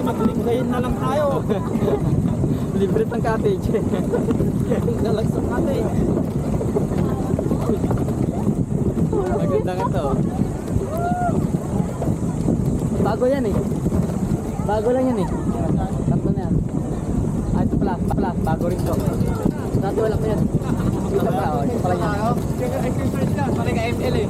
Maglimgayin na lang tayo. Libre ng cottage. Dalag sa cottage. Maganda nga to. Bago yan eh. Bago lang yan eh. Tatlo na yan. Ah, ito pala. Bago rin to. Dati wala pa yan. Ito pala, oh. Ito pala yan. Exercise ka. Pala ka ML eh.